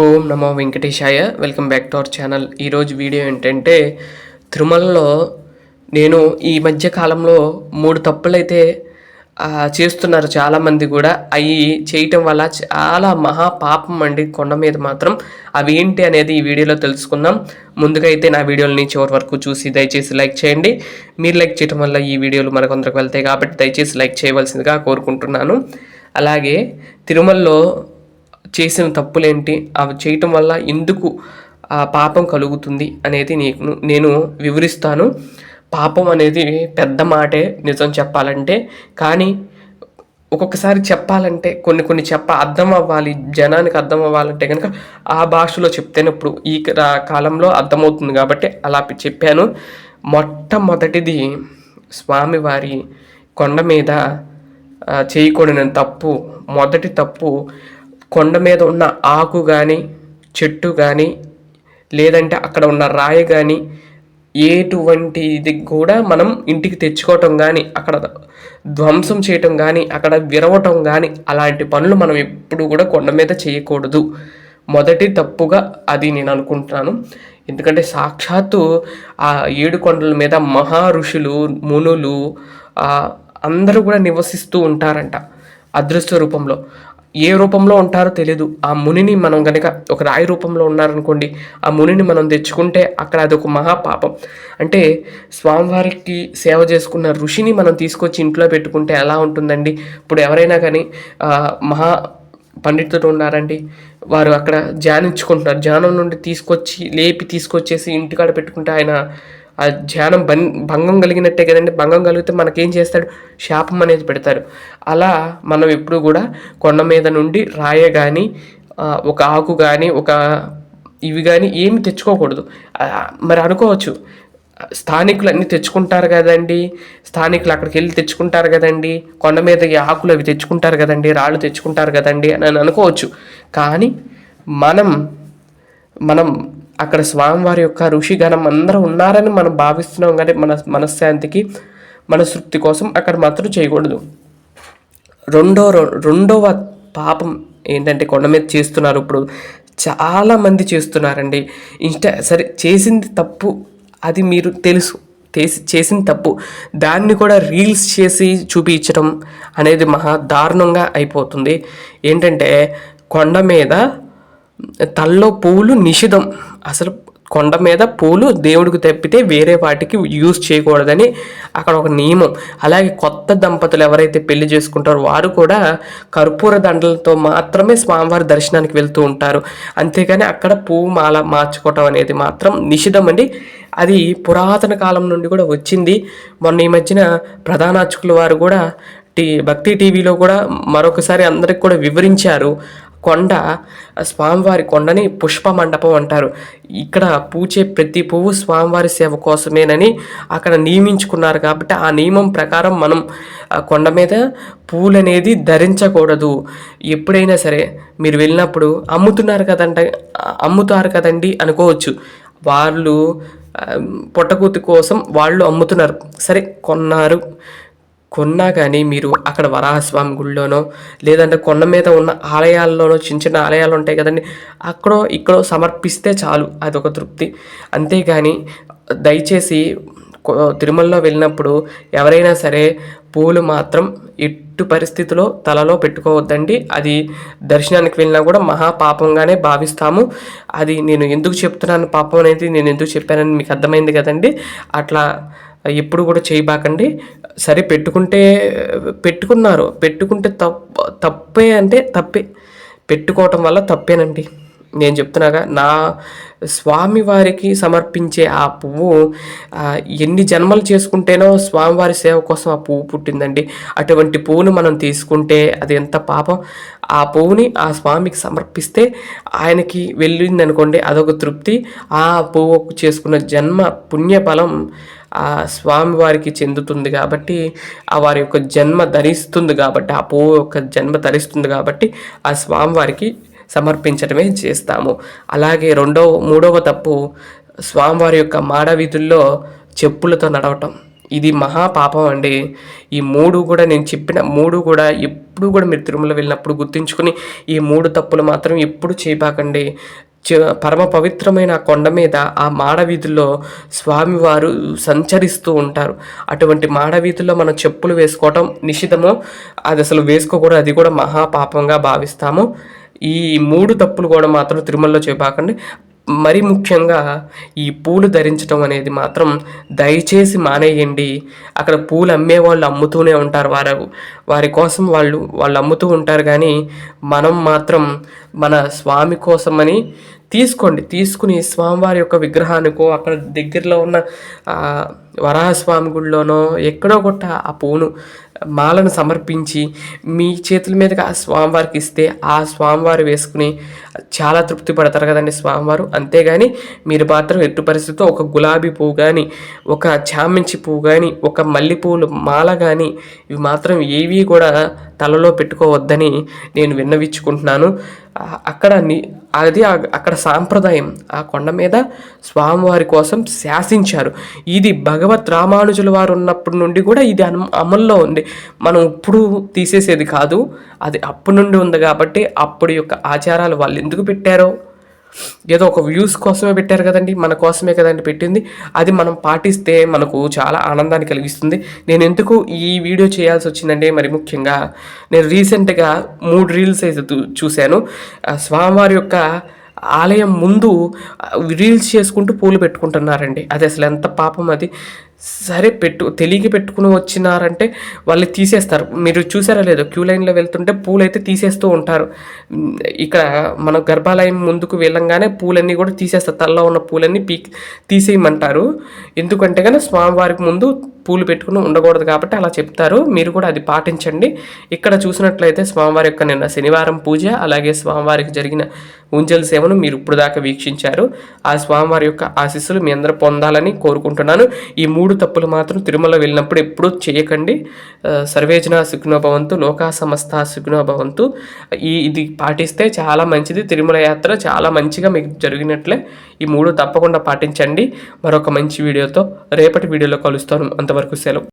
Om Namo Venkatesaya. Welcome back to our channel. ఈరోజు video ఏంటంటే, తిరుమలలో నేను ఈ మధ్య కాలంలో 3 తప్పులైతే చేస్తున్నారు చాలామంది కూడా. అవి చేయటం వల్ల చాలా మహా పాపం అండి కొండ మీద మాత్రం. అవి ఏంటి అనేది ఈ వీడియోలో తెలుసుకుందాం. ముందుగా అయితే నా వీడియోని చివరి వరకు చూసి దయచేసి లైక్ చేయండి. మీరు లైక్ చేయడం వల్ల ఈ వీడియోలు మరికొందరికి వెళ్తాయి కాబట్టి దయచేసి లైక్ చేయవలసిందిగా కోరుకుంటున్నాను. అలాగే తిరుమలలో చేసిన తప్పులేంటి, అవి చేయటం వల్ల ఎందుకు పాపం కలుగుతుంది అనేది నేను వివరిస్తాను. పాపం అనేది పెద్ద మాటే నిజం చెప్పాలంటే, కానీ ఒక్కొక్కసారి చెప్పాలంటే కొన్ని అర్థం అవ్వాలి, జనానికి అర్థం అవ్వాలంటే కనుక ఆ భాషలో చెప్తేనప్పుడు ఈ కాలంలో అర్థమవుతుంది కాబట్టి అలా చెప్పాను. మొట్టమొదటిది స్వామివారి కొండ మీద చేయకూడని తప్పు. మొదటి తప్పు, కొండ మీద ఉన్న ఆకు కానీ చెట్టు కానీ లేదంటే అక్కడ ఉన్న రాయి కానీ ఎటువంటిది కూడా మనం ఇంటికి తెచ్చుకోవటం కానీ, అక్కడ ధ్వంసం చేయటం కానీ, అక్కడ విరవటం కానీ, అలాంటి పనులు మనం ఎప్పుడు కూడా కొండ మీద చేయకూడదు. మొదటి తప్పుగా అది నేను అనుకుంటున్నాను. ఎందుకంటే సాక్షాత్తు ఆ 7 కొండల మీద మహా ఋషులు, మునులు అందరూ కూడా నివసిస్తూ ఉంటారంట అదృశ్య రూపంలో. ఏ రూపంలో ఉంటారో తెలియదు. ఆ మునిని మనం కనుక ఒక రాయి రూపంలో ఉన్నారనుకోండి, ఆ మునిని మనం తెచ్చుకుంటే అక్కడ అదొక మహాపాపం. అంటే స్వామివారికి సేవ చేసుకున్న ఋషిని మనం తీసుకొచ్చి ఇంట్లో పెట్టుకుంటే ఎలా ఉంటుందండి? ఇప్పుడు ఎవరైనా కానీ మహా పండితుడు ఉన్నారండి, వారు అక్కడ ధ్యానించుకుంటున్నారు. ధ్యానం నుండి తీసుకొచ్చేసి ఇంటికాడ పెట్టుకుంటే ఆయన ఆ ధ్యానం భంగం కలిగినట్టే కదండి. భంగం కలిగితే మనకేం చేస్తాడు? శాపం అనేది పెడతారు. అలా మనం ఎప్పుడు కూడా కొండ మీద నుండి రాయ కానీ, ఒక ఆకు కానీ, ఇవి కానీ ఏమి తెచ్చుకోకూడదు. మరి అనుకోవచ్చు, స్థానికులు అన్నీ తెచ్చుకుంటారు కదండి, స్థానికులు అక్కడికి వెళ్ళి తెచ్చుకుంటారు కదండి, కొండ మీద ఈ ఆకులు అవి తెచ్చుకుంటారు కదండి, రాళ్ళు తెచ్చుకుంటారు కదండి అని అనుకోవచ్చు. కానీ మనం అక్కడ స్వామివారి యొక్క ఋషిగణం అందరూ ఉన్నారని మనం భావిస్తున్నాం, కానీ మన మనశ్శాంతికి, మనస్తృప్తి కోసం అక్కడ మాత్రం చేయకూడదు. రెండవ పాపం ఏంటంటే, కొండ మీద చేస్తున్నారు ఇప్పుడు చాలామంది చేస్తున్నారండి. సరే, చేసింది తప్పు, అది మీరు తెలుసు, చేసిన తప్పు. దాన్ని కూడా రీల్స్ చేసి చూపించడం అనేది మహా దారుణంగా అయిపోతుంది. ఏంటంటే, కొండ మీద తల్లో పువ్వులు నిషిద్ధం. అసలు కొండ మీద పూలు దేవుడికి తప్పితే వేరే వాటికి యూజ్ చేయకూడదని అక్కడ ఒక నియమం. అలాగే కొత్త దంపతులు ఎవరైతే పెళ్లి చేసుకుంటారో వారు కూడా కర్పూర దండలతో మాత్రమే స్వామివారి దర్శనానికి వెళ్తూ ఉంటారు. అంతేగాని అక్కడ పువ్వు మాల మార్చుకోవటం అనేది మాత్రం నిషిద్ధం అండి. అది పురాతన కాలం నుండి కూడా వచ్చింది. మొన్న ఈ మధ్యన ప్రధాన అర్చకుల వారు కూడా భక్తి టీవీలో కూడా మరొకసారి అందరికి కూడా వివరించారు. స్వామివారి కొండని పుష్ప మండపం అంటారు. ఇక్కడ పూచే ప్రతి పువ్వు స్వామివారి సేవ కోసమేనని అక్కడ నియమించుకున్నారు. కాబట్టి ఆ నియమం ప్రకారం మనం కొండ మీద పూలు అనేది ధరించకూడదు. ఎప్పుడైనా సరే మీరు వెళ్ళినప్పుడు అమ్ముతారు కదండి అనుకోవచ్చు. వాళ్ళు పొట్టకూతి కోసం వాళ్ళు అమ్ముతున్నారు. సరే, కొన్నా కానీ మీరు అక్కడ వరాహస్వామి గుళ్ళోనో లేదంటే కొండ మీద ఉన్న ఆలయాల్లోనో, చిన్న ఆలయాలు ఉంటాయి కదండి, అక్కడో ఇక్కడో సమర్పిస్తే చాలు, అదొక తృప్తి. అంతేగాని దయచేసి తిరుమలలో వెళ్ళినప్పుడు ఎవరైనా సరే పూలు మాత్రం ఎట్టు పరిస్థితిలో తలలో పెట్టుకోవద్దండి. అది దర్శనానికి వెళ్ళినా కూడా మహాపాపంగానే భావిస్తాము. అది నేను ఎందుకు చెప్తున్నాను, పాపం అనేది నేను ఎందుకు చెప్పానని మీకు అర్థమైంది కదండి. అట్లా ఎప్పుడు కూడా చేయబాకండి. సరే, పెట్టుకుంటే తప్పే అంటే తప్పే, పెట్టుకోవటం వల్ల తప్పేనండి. నేను చెప్తున్నాగా, నా స్వామివారికి సమర్పించే ఆ పువ్వు ఎన్ని జన్మలు చేసుకుంటేనో స్వామివారి సేవ కోసం ఆ పువ్వు పుట్టిందండి. అటువంటి పువ్వును మనం తీసుకుంటే అది ఎంత పాపం. ఆ పువ్వుని ఆ స్వామికి సమర్పిస్తే ఆయనకి వెళ్ళింది అనుకోండి, అదొక తృప్తి. ఆ పువ్వు చేసుకున్న జన్మ పుణ్యఫలం ఆ స్వామివారికి చెందుతుంది. కాబట్టి ఆ వారి యొక్క జన్మ ధరిస్తుంది కాబట్టి, ఆ పువ్వు యొక్క జన్మ ధరిస్తుంది కాబట్టి ఆ స్వామివారికి సమర్పించడమే చేస్తాము. అలాగే మూడవ తప్పు, స్వామివారి యొక్క మాడ వీధుల్లో చెప్పులతో నడవటం. ఇది మహా పాపం అండి. ఈ 3 కూడా నేను చెప్పిన 3 కూడా ఎప్పుడు కూడా మీరు తిరుమల వెళ్ళినప్పుడు గుర్తుంచుకుని ఈ 3 తప్పులు మాత్రం ఎప్పుడు చేయబాకండి. పరమ పవిత్రమైన ఆ కొండ మీద ఆ మాడవీధుల్లో స్వామివారు సంచరిస్తూ ఉంటారు. అటువంటి మాడవీధుల్లో మనం చెప్పులు వేసుకోవటం నిషిద్ధము. అది అసలు వేసుకోకూడదు. అది కూడా మహాపాపంగా భావిస్తాము. ఈ 3 తప్పులు కూడా మాత్రం తిరుమలలో చేయబాకండి. మరి ముఖ్యంగా ఈ పూలు ధరించడం అనేది మాత్రం దయచేసి మానేయండి. అక్కడ పూలు అమ్మేవాళ్ళు అమ్ముతూనే ఉంటారు. వారి కోసం వాళ్ళు అమ్ముతూ ఉంటారు. కానీ మనం మాత్రం మన స్వామి కోసమని తీసుకుని స్వామివారి యొక్క విగ్రహానికో అక్కడ దగ్గరలో ఉన్న వరాహస్వామి గుడిలోనో ఎక్కడో కొట్ట ఆ పూను మాలను సమర్పించి మీ చేతుల మీదుగా ఆ స్వామివారికి ఇస్తే ఆ స్వామివారు వేసుకుని చాలా తృప్తి పడతారు కదండి స్వామివారు. అంతేగాని మీరు మాత్రం ఎట్టు పరిస్థితితో ఒక గులాబీ పువ్వు కానీ, ఒక చామంతి పువ్వు కానీ, ఒక మల్లెపూలు మాల కానీ ఇవి మాత్రం ఏవి కూడా తలలో పెట్టుకోవద్దని నేను విన్నవించుకుంటున్నాను. అక్కడ సాంప్రదాయం. ఆ కొండ మీద స్వామివారి కోసం శాసించారు. ఇది భగవత్ రామానుజుల వారు ఉన్నప్పటి నుండి కూడా ఇది అమల్లో ఉంది. మనం ఇప్పుడు తీసేసేది కాదు. అది అప్పటి నుండి ఉంది కాబట్టి అప్పుడు యొక్క ఆచారాలు వాళ్ళు ఎందుకు పెట్టారో, ఏదో ఒక వ్యూస్ కోసమే పెట్టారు కదండి, మన కోసమే కదండి పెట్టింది. అది మనం పాటిస్తే మనకు చాలా ఆనందాన్ని కలిగిస్తుంది. నేను ఎందుకు ఈ వీడియో చేయాల్సి వచ్చిందంటే, మరి ముఖ్యంగా నేను రీసెంట్గా 3 రీల్స్ అయితే చూశాను. స్వామివారి యొక్క ఆలయం ముందు రీల్స్ చేసుకుంటూ పూలు పెట్టుకుంటున్నారండి. అది అసలు ఎంత పాపం అది. సరే తెలియక పెట్టుకుని వచ్చినారంటే వాళ్ళు తీసేస్తారు. మీరు చూసారా లేదో, క్యూ లైన్లో వెళ్తుంటే పూలు అయితే తీసేస్తూ ఉంటారు. ఇక్కడ మన గర్భాలయం ముందుకు వెళ్ళంగానే పూలన్నీ కూడా తీసేస్తారు. తలలో ఉన్న పూలన్నీ తీసేయమంటారు. ఎందుకంటే కానీ స్వామివారికి ముందు పూలు పెట్టుకుని ఉండకూడదు కాబట్టి అలా చెప్తారు. మీరు కూడా అది పాటించండి. ఇక్కడ చూసినట్లయితే స్వామివారి యొక్క నిన్న శనివారం పూజ, అలాగే స్వామివారికి జరిగిన ఉంజల్ సేవను మీరు ఇప్పుడు దాకా వీక్షించారు. ఆ స్వామివారి యొక్క ఆశీస్సులు మీ అందరూ పొందాలని కోరుకుంటున్నాను. ఈ 3 తప్పులు మాత్రం తిరుమల వెళ్ళినప్పుడు ఎప్పుడూ చేయకండి. సర్వేజన సుఖినో భవంతు, లోకా సమస్త సుఖినో భవంతు. ఇది పాటిస్తే చాలా మంచిది. తిరుమల యాత్ర చాలా మంచిగా మీకు జరిగినట్లే. ఈ 3 తప్పకుండా పాటించండి. మరొక మంచి వీడియోతో రేపటి వీడియోలో కలుస్తాను. అంతవరకు సెలవు.